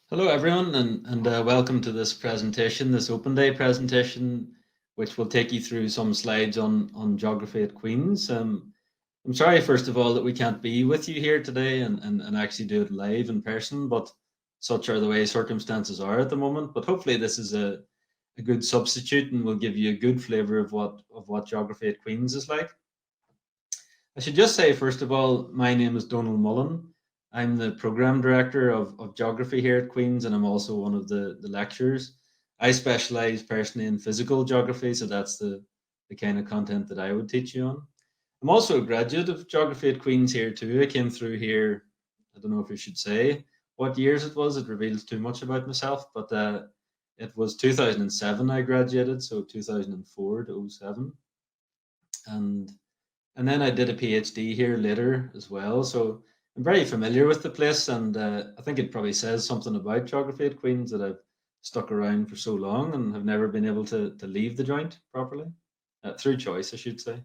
Hello, everyone, and welcome to this presentation, this Open Day presentation, which will take you through some slides on geography at Queen's. I'm sorry, first of all, that we can't be with you here today and actually do it live in person, but such are the way circumstances are at the moment. But hopefully, this is a good substitute and will give you a good flavour of what geography at Queen's is like. I should just say, first of all, my name is Donal Mullen. I'm the program director of geography here at Queen's, and I'm also one of the lecturers. I specialize personally in physical geography, so that's the kind of content that I would teach you on. I'm also a graduate of geography at Queen's here too. I came through here, I don't know if I should say what years it was, it reveals too much about myself, but it was 2007 I graduated, so 2004 to '07. And and then I did a PhD here later as well. So I'm very familiar with the place, and I think it probably says something about geography at Queen's that I've stuck around for so long and have never been able to leave the joint properly, through choice, I should say.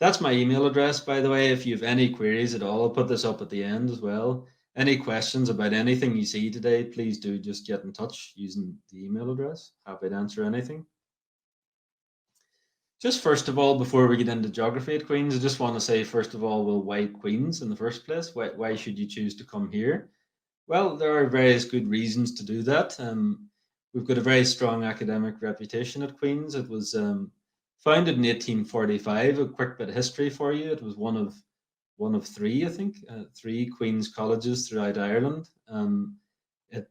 That's my email address, by the way. If you have any queries at all, I'll put this up at the end as well. Any questions about anything you see today, please do just get in touch using the email address. Happy to answer anything. Just first of all, before we get into geography at Queen's, I just want to say, first of all, well, why Queen's in the first place? Why should you choose to come here? Well, there are various good reasons to do that. We've got a very strong academic reputation at Queen's. It was founded in 1845. A quick bit of history for you. It was one of three, I think, three Queen's colleges throughout Ireland. It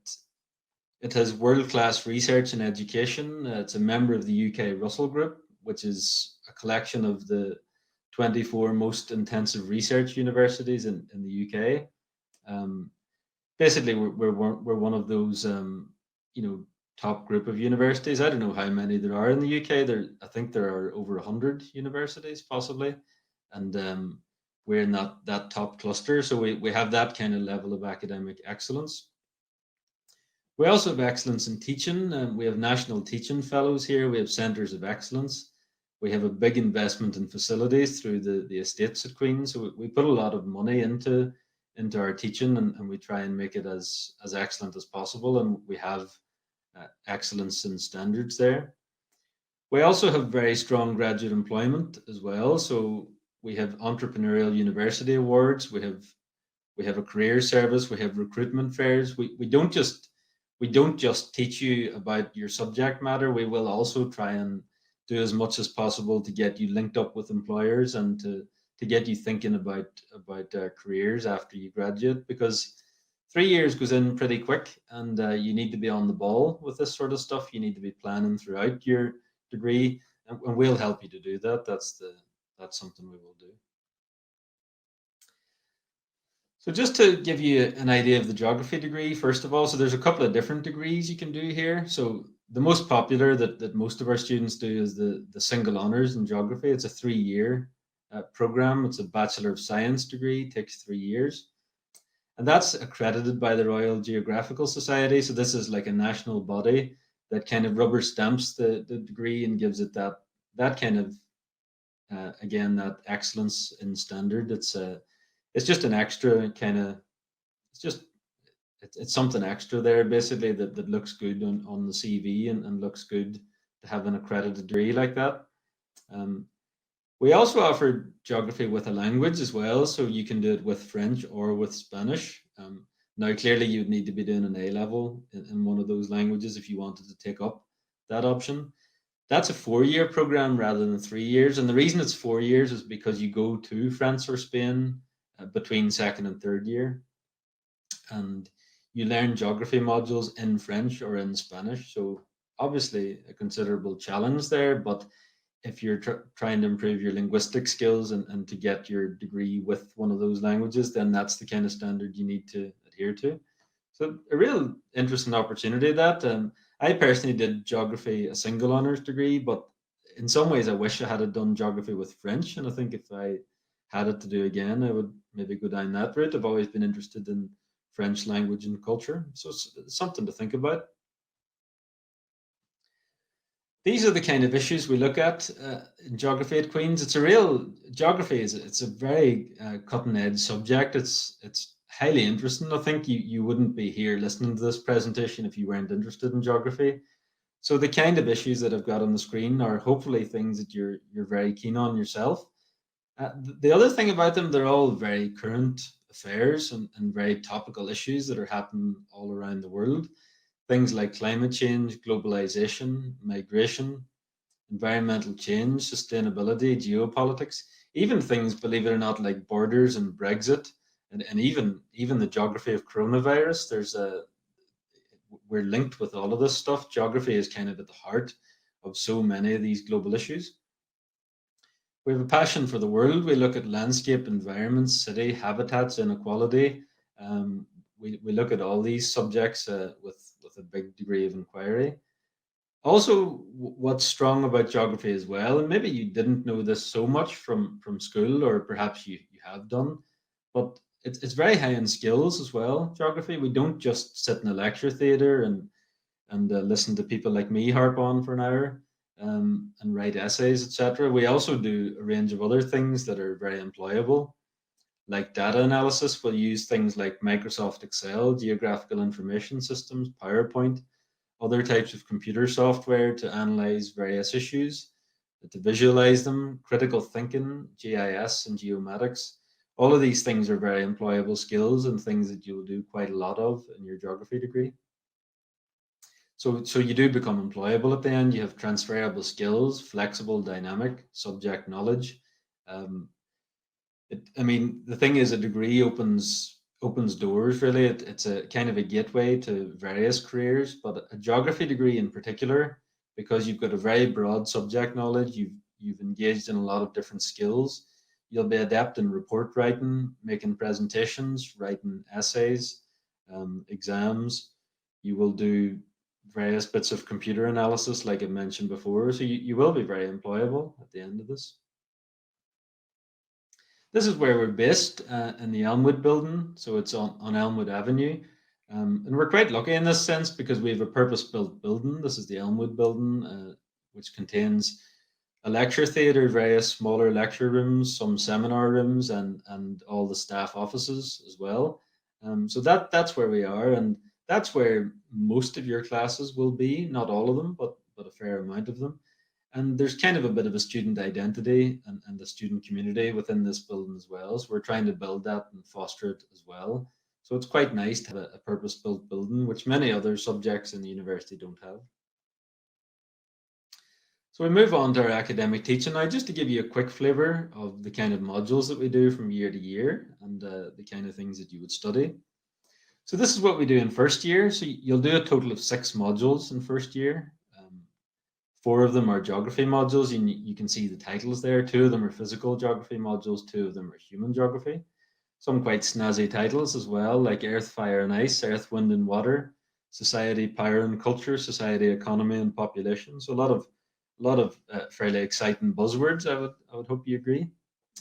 it has world-class research and education. It's a member of the UK Russell Group, which is a collection of the 24 most intensive research universities in the UK. Um, Basically, we're one of those top group of universities. I don't know how many there are in the UK. I think there are over 100 universities possibly, and we're in that top cluster. So we have that kind of level of academic excellence. We also have excellence in teaching. We have national teaching fellows here. We have centres of excellence. We have a big investment in facilities through the estates at Queen's. So we put a lot of money into our teaching, and we try and make it as excellent as possible. And we have excellence in standards there. We also have very strong graduate employment as well. So we have entrepreneurial university awards. We have a career service. We have recruitment fairs. We don't just teach you about your subject matter. We will also try and do as much as possible to get you linked up with employers and to get you thinking about careers after you graduate, because 3 years goes in pretty quick, and you need to be on the ball with this sort of stuff. You need to be planning throughout your degree, and we'll help you to do that. That's something we will do. So just to give you an idea of the geography degree, first of all, so there's a couple of different degrees you can do here. So the most popular that most of our students do is the single honours in geography. It's a 3 year program. It's a Bachelor of Science degree, takes 3 years. And that's accredited by the Royal Geographical Society. So this is like a national body that kind of rubber stamps the degree and gives it that kind of, again, that excellence in standard. It's just an extra kind of, it's just it's something extra there basically that looks good on the CV, and looks good to have an accredited degree like that. Um, we also offer geography with a language as well, so you can do it with French or with Spanish. Now, clearly, you'd need to be doing an A level in one of those languages if you wanted to take up that option. That's a 4 year program rather than 3 years, and the reason it's 4 years is because you go to France or Spain between second and third year, and you learn geography modules in French or in Spanish. So obviously a considerable challenge there, but if you're trying to improve your linguistic skills and to get your degree with one of those languages, then that's the kind of standard you need to adhere to. So a real interesting opportunity that. I personally did geography a single honours degree, but in some ways I wish I had done geography with French, and I think if I had it to do again, I would maybe go down that route. I've always been interested in French language and culture, so it's something to think about. These are the kind of issues we look at in geography at Queen's. It's a real geography is it's a very cutting edge subject. It's highly interesting. I think you wouldn't be here listening to this presentation if you weren't interested in geography. So the kind of issues that I've got on the screen are hopefully things that you're very keen on yourself. The other thing about them, they're all very current affairs and very topical issues that are happening all around the world. Things like climate change, globalization, migration, environmental change, sustainability, geopolitics, even things, believe it or not, like borders and Brexit, and even the geography of coronavirus. We're linked with all of this stuff. Geography is kind of at the heart of so many of these global issues. We have a passion for the world. We look at landscape, environments, city, habitats, inequality. Um, we look at all these subjects with a big degree of inquiry. Also, what's strong about geography as well, and maybe you didn't know this so much from school, or perhaps you have done, but it's very high in skills as well. Geography. We don't just sit in a lecture theatre and listen to people like me harp on for an hour and write essays, etc. We also do a range of other things that are very employable, like data analysis. We'll use things like Microsoft Excel, geographical information systems, PowerPoint, other types of computer software to analyze various issues, to visualize them, critical thinking, GIS and geomatics. All of these things are very employable skills and things that you'll do quite a lot of in your geography degree. So you do become employable at the end. You have transferable skills, flexible, dynamic, subject knowledge. Um, I mean, the thing is, a degree opens doors. Really, it's a kind of a gateway to various careers. But a geography degree in particular, because you've got a very broad subject knowledge, you've engaged in a lot of different skills. You'll be adept in report writing, making presentations, writing essays, exams. You will do various bits of computer analysis, like I mentioned before. So you will be very employable at the end of this. This is where we're based in the Elmwood building. So it's on Elmwood Avenue. And we're quite lucky in this sense because we have a purpose built building. This is the Elmwood building, which contains a lecture theatre, various smaller lecture rooms, some seminar rooms, and all the staff offices as well. So that's where we are. And that's where most of your classes will be, not all of them, but a fair amount of them. And there's kind of a bit of a student identity and the student community within this building as well. So we're trying to build that and foster it as well. So it's quite nice to have a purpose-built building, which many other subjects in the university don't have. So we move on to our academic teaching now, just to give you a quick flavour of the kind of modules that we do from year to year and the kind of things that you would study. So this is what we do in first year. So you'll do a total of 6 modules in first year. 4 of them are geography modules. You can see the titles there. 2 of them are physical geography modules. 2 of them are human geography. Some quite snazzy titles as well, like Earth, Fire and Ice, Earth, Wind and Water, Society, Power and Culture, Society, Economy and Population. So a lot of fairly exciting buzzwords. I would hope you agree.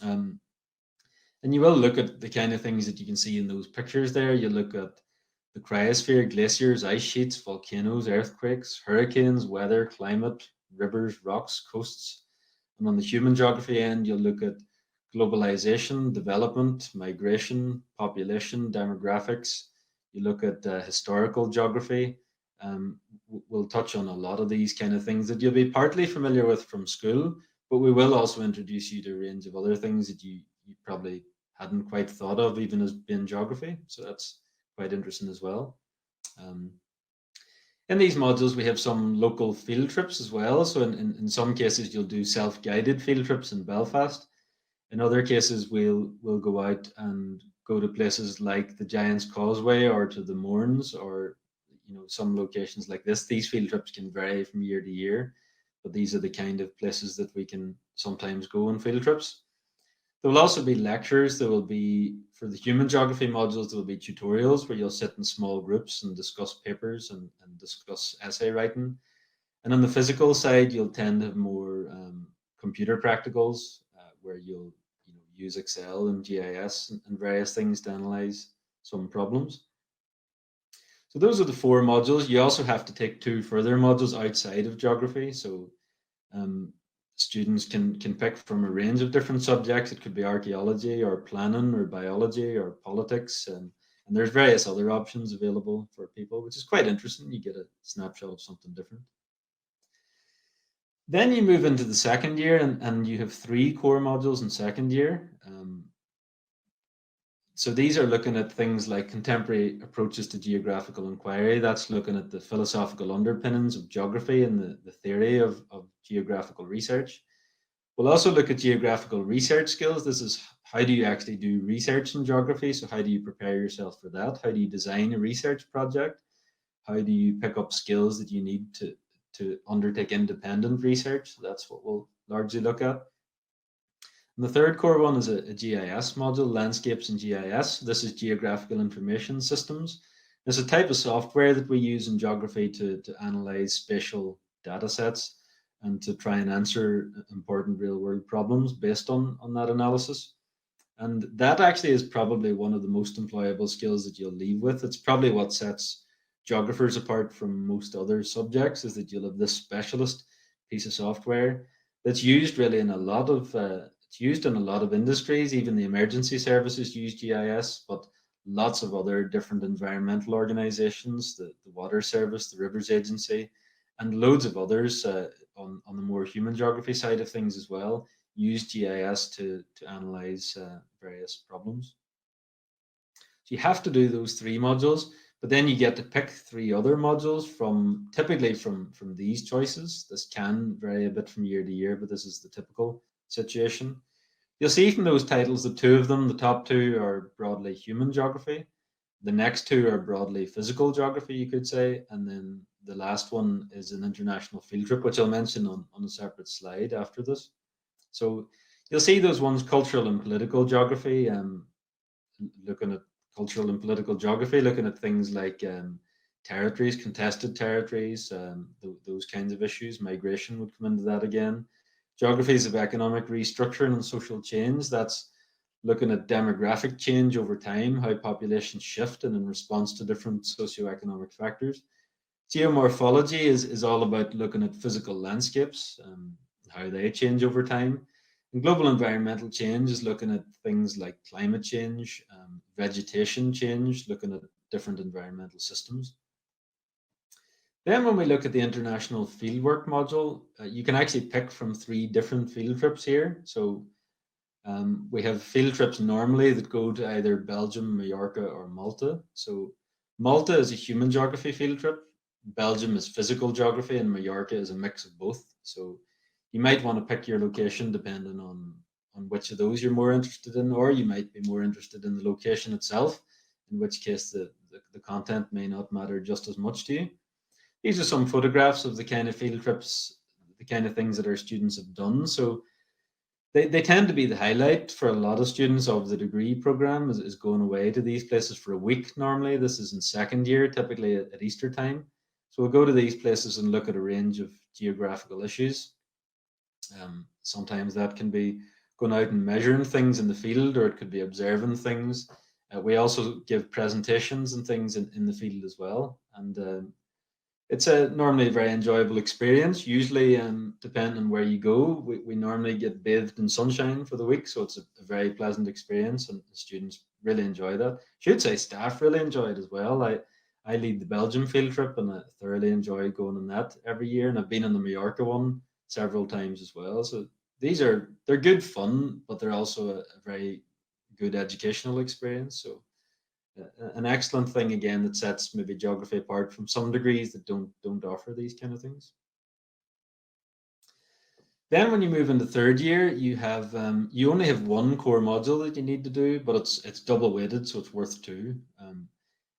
Um, and you will look at the kind of things that you can see in those pictures there. You look at the cryosphere, glaciers, ice sheets, volcanoes, earthquakes, hurricanes, weather, climate, rivers, rocks, coasts. And on the human geography end, you'll look at globalization, development, migration, population, demographics. You look at historical geography. We'll touch on a lot of these kind of things that you'll be partly familiar with from school, but we will also introduce you to a range of other things that you probably hadn't quite thought of, even as being geography. So that's quite interesting as well. Um, in these modules, we have some local field trips as well. So in some cases, you'll do self-guided field trips in Belfast. In other cases, we'll go out and go to places like the Giant's Causeway or to the Mournes or some locations like this. These field trips can vary from year to year, but these are the kind of places that we can sometimes go on field trips. There will also be lectures. There will be, for the human geography modules, there will be tutorials where you'll sit in small groups and discuss papers and discuss essay writing. And on the physical side, you'll tend to have more computer practicals where you'll use Excel and GIS and various things to analyze some problems. So those are the 4 modules. You also have to take 2 further modules outside of geography. So um, students can pick from a range of different subjects. It could be archaeology or planning or biology or politics. And there's various other options available for people, which is quite interesting. You get a snapshot of something different. Then you move into the second year, and you have 3 core modules in second year. So these are looking at things like contemporary approaches to geographical inquiry. That's looking at the philosophical underpinnings of geography and the theory of geographical research. We'll also look at geographical research skills. This is how do you actually do research in geography? So how do you prepare yourself for that? How do you design a research project? How do you pick up skills that you need to undertake independent research? So that's what we'll largely look at. And the third core one is a GIS module, landscapes and GIS. This is geographical information systems. It's a type of software that we use in geography to analyze spatial data sets and to try and answer important real world problems based on that analysis. And that actually is probably one of the most employable skills that you'll leave with. It's probably what sets geographers apart from most other subjects, is that you'll have this specialist piece of software that's used really in a lot of it's used in a lot of industries. Even the emergency services use GIS, but lots of other different environmental organizations, the water service, the rivers agency, and loads of others on the more human geography side of things as well, use GIS to analyze various problems. So you have to do those 3 modules, but then you get to pick 3 other modules from typically from these choices. This can vary a bit from year to year, but this is the typical situation. You'll see from those titles that 2 of them, the top 2, are broadly human geography. The next 2 are broadly physical geography, you could say, and then the last one is an international field trip, which I'll mention on a separate slide after this. So you'll see those ones, cultural and political geography, looking at cultural and political geography, looking at things like territories, contested territories, those kinds of issues. Migration would come into that again. Geographies of economic restructuring and social change, that's looking at demographic change over time, how populations shift and in response to different socioeconomic factors. Geomorphology is all about looking at physical landscapes, how they change over time. And global environmental change is looking at things like climate change, vegetation change, looking at different environmental systems. Then when we look at the international fieldwork module, you can actually pick from 3 different field trips here. So we have field trips normally that go to either Belgium, Mallorca, or Malta. So Malta is a human geography field trip. Belgium is physical geography, and Mallorca is a mix of both. So you might want to pick your location depending on which of those you're more interested in, or you might be more interested in the location itself, in which case the content may not matter just as much to you. These are some photographs of the kind of field trips, the kind of things that our students have done. So they tend to be the highlight for a lot of students of the degree program is going away to these places for a week normally. This is in second year, typically at Easter time. So we'll go to these places and look at a range of geographical issues. Sometimes that can be going out and measuring things in the field, or it could be observing things. We also give presentations and things in the field as well. And it's normally a very enjoyable experience. Usually, depending on where you go, we normally get bathed in sunshine for the week, so it's a very pleasant experience, and the students really enjoy that. Should say staff really enjoy it as well. I lead the Belgium field trip, and I thoroughly enjoy going on that every year, and I've been on the Mallorca one several times as well. So they're good fun, but they're also a very good educational experience. So an excellent thing again that sets maybe geography apart from some degrees that don't offer these kind of things. Then when you move into third year, you have you only have 1 core module that you need to do, but it's double weighted, so it's worth 2.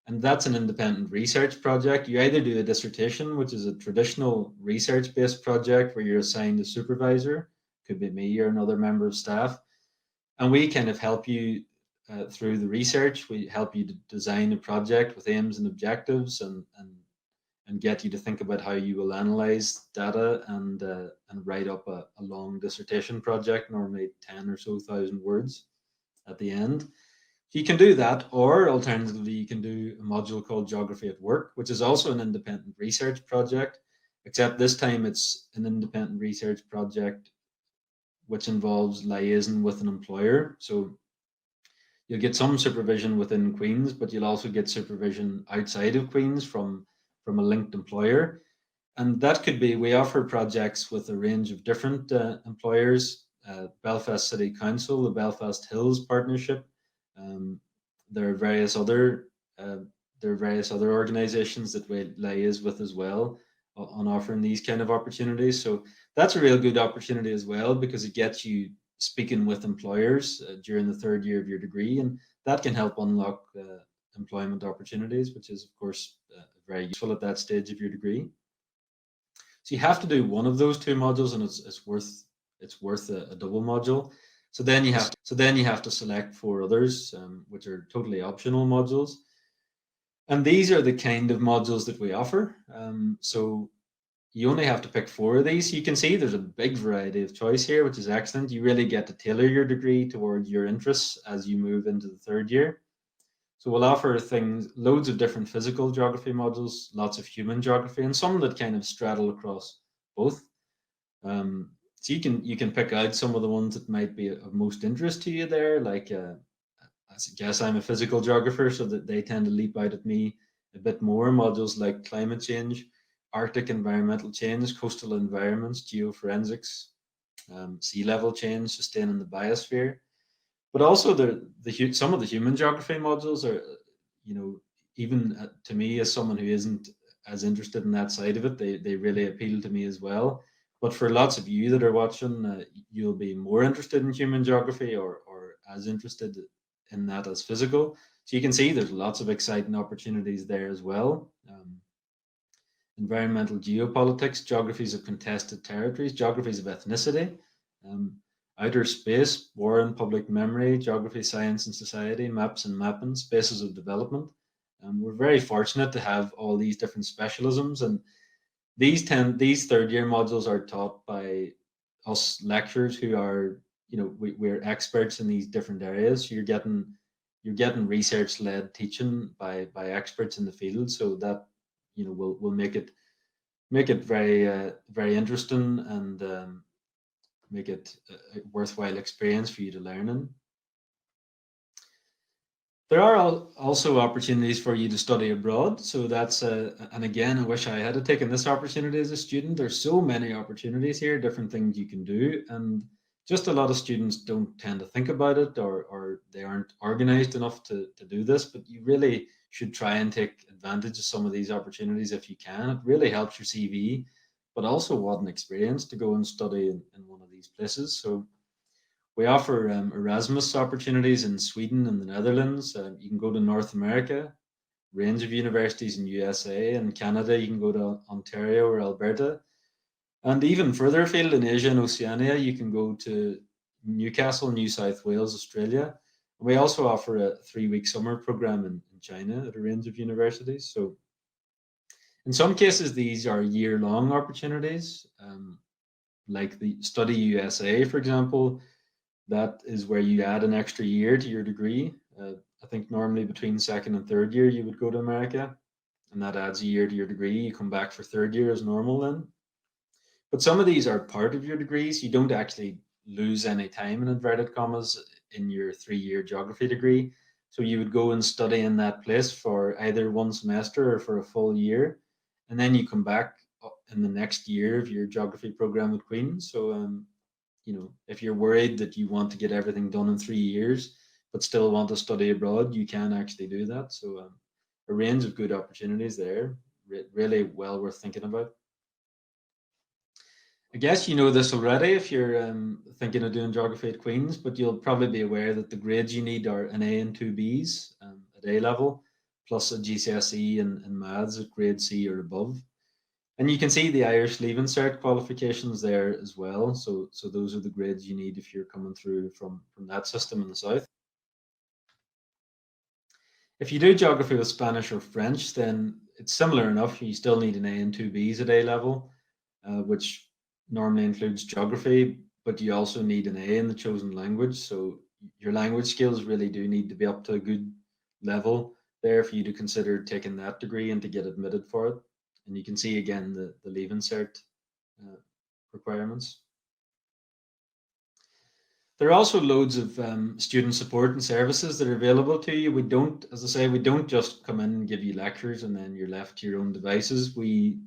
And that's an independent research project. You either do a dissertation, which is a traditional research-based project where you're assigned a supervisor, could be me or another member of staff, and we kind of help you through the research. We help you to design a project with aims and objectives, and get you to think about how you will analyze data and write up a long dissertation project, normally 10 or so thousand words at the end. You can do that, or alternatively, you can do a module called Geography at Work, which is also an independent research project, except this time it's an independent research project which involves liaison with an employer. So You'll get some supervision within Queen's, but you'll also get supervision outside of Queen's from a linked employer. And that could be, we offer projects with a range of different employers, Belfast City Council, the Belfast Hills Partnership. Um, there are various other uh, there are various other organisations that we liaise with as well on offering these kind of opportunities. So that's a real good opportunity as well, because it gets you speaking with employers during the third year of your degree, and that can help unlock employment opportunities, which is of course very useful at that stage of your degree. So you have to do one of those two modules, and it's worth a double module. So then you have to select four others, which are totally optional modules. And these are the kind of modules that we offer. So you only have to pick four of these. You can see there's a big variety of choice here, which is excellent. You really get to tailor your degree towards your interests as you move into the third year. So we'll offer things, loads of different physical geography modules, lots of human geography, and some that kind of straddle across both. So you can pick out some of the ones that might be of most interest to you there. Like I guess I'm a physical geographer, so that they tend to leap out at me a bit more. Modules like climate change, Arctic environmental change, coastal environments, geoforensics, sea level change, sustaining the biosphere. But also some of the human geography modules are, you know, even to me as someone who isn't as interested in that side of it, they really appeal to me as well. But for lots of you that are watching, you'll be more interested in human geography, or as interested in that as physical. So you can see there's lots of exciting opportunities there as well. Environmental geopolitics, geographies of contested territories, geographies of ethnicity, um, outer space, war and public memory, geography, science and society, maps and mapping, spaces of development. We're very fortunate to have all these different specialisms, and these third year modules are taught by us lecturers who are, we're experts in these different areas. So you're getting research led teaching by experts in the field, so that will make it very very interesting, and make it a worthwhile experience for you to learn in. There are also opportunities for you to study abroad. So and again, I wish I had taken this opportunity as a student. There's so many opportunities here, different things you can do. And just a lot of students don't tend to think about it, or they aren't organized enough to do this. But you really should try and take advantage of some of these opportunities if you can. It really helps your CV, but also what an experience to go and study in one of these places. So we offer Erasmus opportunities in Sweden and the Netherlands. You can go to North America, range of universities in USA and Canada. You can go to Ontario or Alberta. And even further afield in Asia and Oceania, you can go to Newcastle, New South Wales, Australia. We also offer a 3-week summer program in China at a range of universities. So in some cases, these are year-long opportunities, like the Study USA, for example. That is where you add an extra year to your degree. I think normally between second and third year you would go to America, and that adds a year to your degree. You come back for third year as normal then. But some of these are part of your degrees. You don't actually lose any time in inverted commas in your 3-year geography degree. So you would go and study in that place for either one semester or for a full year, and then you come back in the next year of your geography program at Queen's. So if you're worried that you want to get everything done in 3 years, but still want to study abroad, you can actually do that. So a range of good opportunities there, really well worth thinking about. I guess you know this already if you're thinking of doing geography at Queen's, but you'll probably be aware that the grades you need are an A and two Bs at A level, plus a GCSE and maths at grade C or above. And you can see the Irish Leaving Cert qualifications there as well. So those are the grades you need if you're coming through from that system in the south. If you do geography with Spanish or French, then it's similar enough. You still need an A and two Bs at A level, which normally includes geography, but you also need an A in the chosen language. So your language skills really do need to be up to a good level there for you to consider taking that degree and to get admitted for it. And you can see again the Leaving Cert requirements. There are also loads of student support and services that are available to you. We don't, as I say, we don't just come in and give you lectures and then you're left to your own devices. We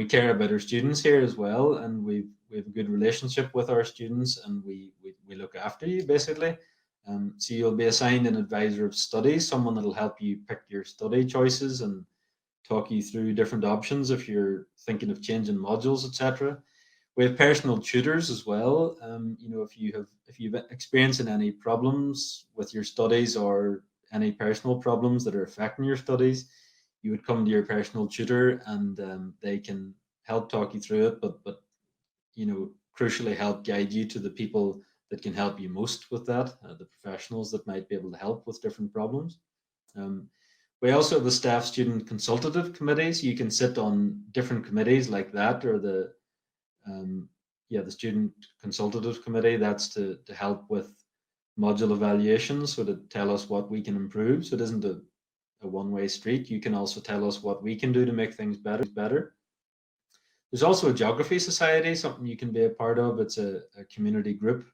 care about our students here as well, and we have a good relationship with our students, and we look after you basically. So you'll be assigned an advisor of studies, someone that'll help you pick your study choices and talk you through different options if you're thinking of changing modules, etc. We have personal tutors as well. If you've experienced any problems with your studies or any personal problems that are affecting your studies, you would come to your personal tutor, and they can help talk you through it. But crucially help guide you to the people that can help you most with that, the professionals that might be able to help with different problems. Um, we also have a staff student consultative committee, so you can sit on different committees like that, or um, the student consultative committee. That's to help with module evaluations, so to tell us what we can improve. So it isn't a one-way street. You can also tell us what we can do to make things better. There's also a geography society, something you can be a part of. It's a community group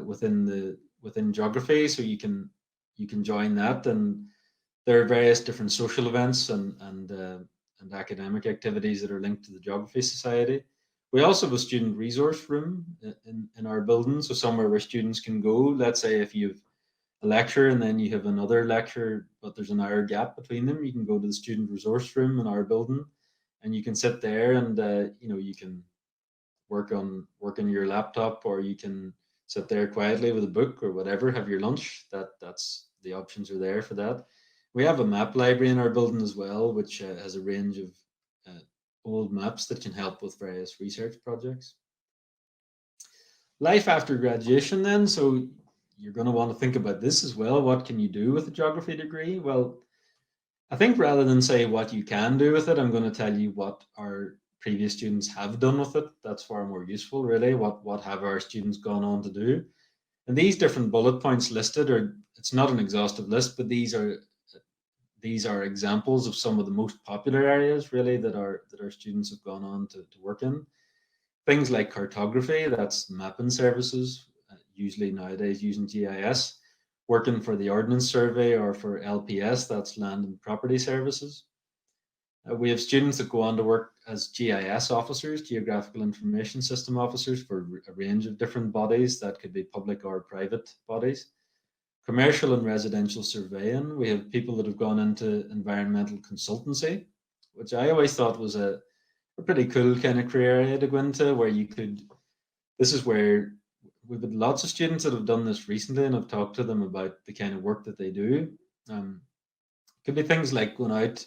within geography, so you can join that, and there are various different social events and academic activities that are linked to the geography society. We also have a student resource room in our building, so somewhere where students can go. Let's say if you've a lecture and then you have another lecture, but there's an hour gap between them, you can go to the student resource room in our building, and you can sit there, and you can work on your laptop, or you can sit there quietly with a book or whatever, have your lunch. That's the options are there for that. We have a map library in our building as well, which has a range of uh, old maps that can help with various research projects. Life after graduation, then. So you're going to want to think about this as well. What can you do with a geography degree? Well, I think rather than say what you can do with it, I'm going to tell you what our previous students have done with it. That's far more useful, really. What have our students gone on to do? And these different bullet points listed are, it's not an exhaustive list, but these are examples of some of the most popular areas, really, that our students have gone on to work in. Things like cartography, that's mapping services, usually nowadays using GIS. Working for the Ordnance Survey, or for LPS, that's Land and Property Services. We have students that go on to work as GIS officers, Geographical Information System officers, for a range of different bodies. That could be public or private bodies. Commercial and residential surveying, we have people that have gone into environmental consultancy, which I always thought was a pretty cool kind of career area to go into, where this is where we've had lots of students that have done this recently, and I've talked to them about the kind of work that they do. Um, it could be things like going out.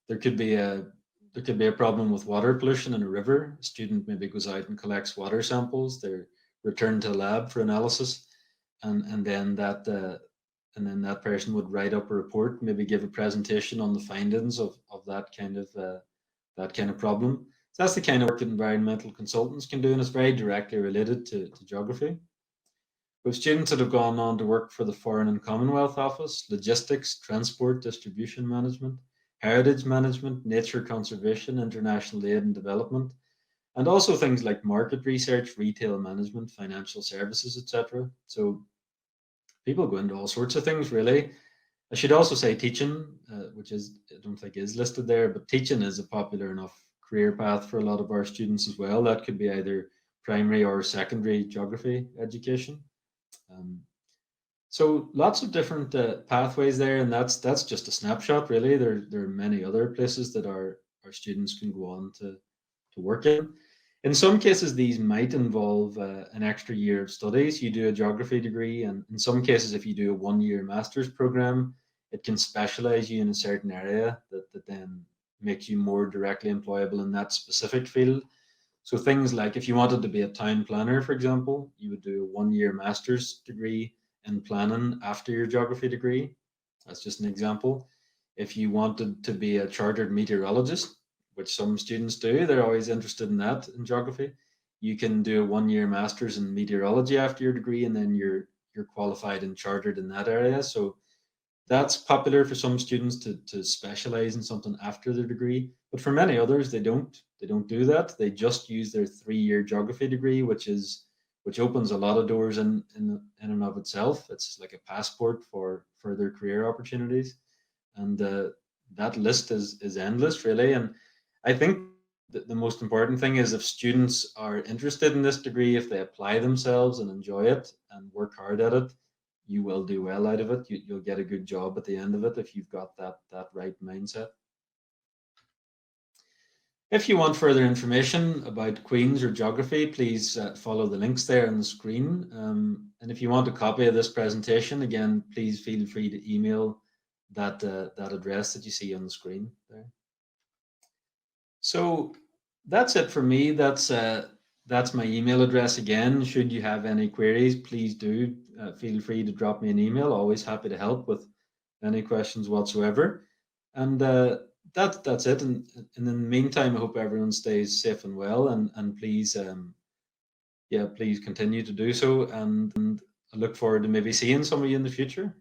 There could be a there could be a problem with water pollution in a river. A student maybe goes out and collects water samples. They're returned to a lab for analysis, and then that person would write up a report, maybe give a presentation on the findings of that kind of problem. So that's the kind of work that environmental consultants can do, and it's very directly related to geography. We have students that have gone on to work for the Foreign and Commonwealth Office, logistics, transport, distribution management, heritage management, nature conservation, international aid and development, and also things like market research, retail management, financial services, etc. So people go into all sorts of things, really. I should also say teaching, which I don't think is listed there, but teaching is a popular enough career path for a lot of our students as well. That could be either primary or secondary geography education. Um, so lots of different pathways there, and that's just a snapshot, really. There are many other places that our students can go on to work in. In some cases, these might involve an extra year of studies. You do a geography degree, and in some cases, if you do a one-year master's program, it can specialize you in a certain area that then makes you more directly employable in that specific field. So things like, if you wanted to be a town planner, for example, you would do a one-year master's degree in planning after your geography degree. That's just an example. If you wanted to be a chartered meteorologist, which some students do, they're always interested in that in geography. You can do a one-year master's in meteorology after your degree, and then you're qualified and chartered in that area. So that's popular for some students to specialize in something after their degree, but for many others, they don't do that. They just use their 3-year geography degree, which is which opens a lot of doors in and of itself. It's like a passport for further career opportunities, and that list is endless, really. And I think the most important thing is if students are interested in this degree, if they apply themselves and enjoy it and work hard at it, you will do well out of it. You'll get a good job at the end of it if you've got that right mindset. If you want further information about Queen's or geography, please follow the links there on the screen. And if you want a copy of this presentation, again, please feel free to email that address that you see on the screen there. So that's it for me. That's my email address again. Should you have any queries, please do feel free to drop me an email. Always happy to help with any questions whatsoever. And that's it. And in the meantime, I hope everyone stays safe and well. And please, yeah, please continue to do so. And I look forward to maybe seeing some of you in the future.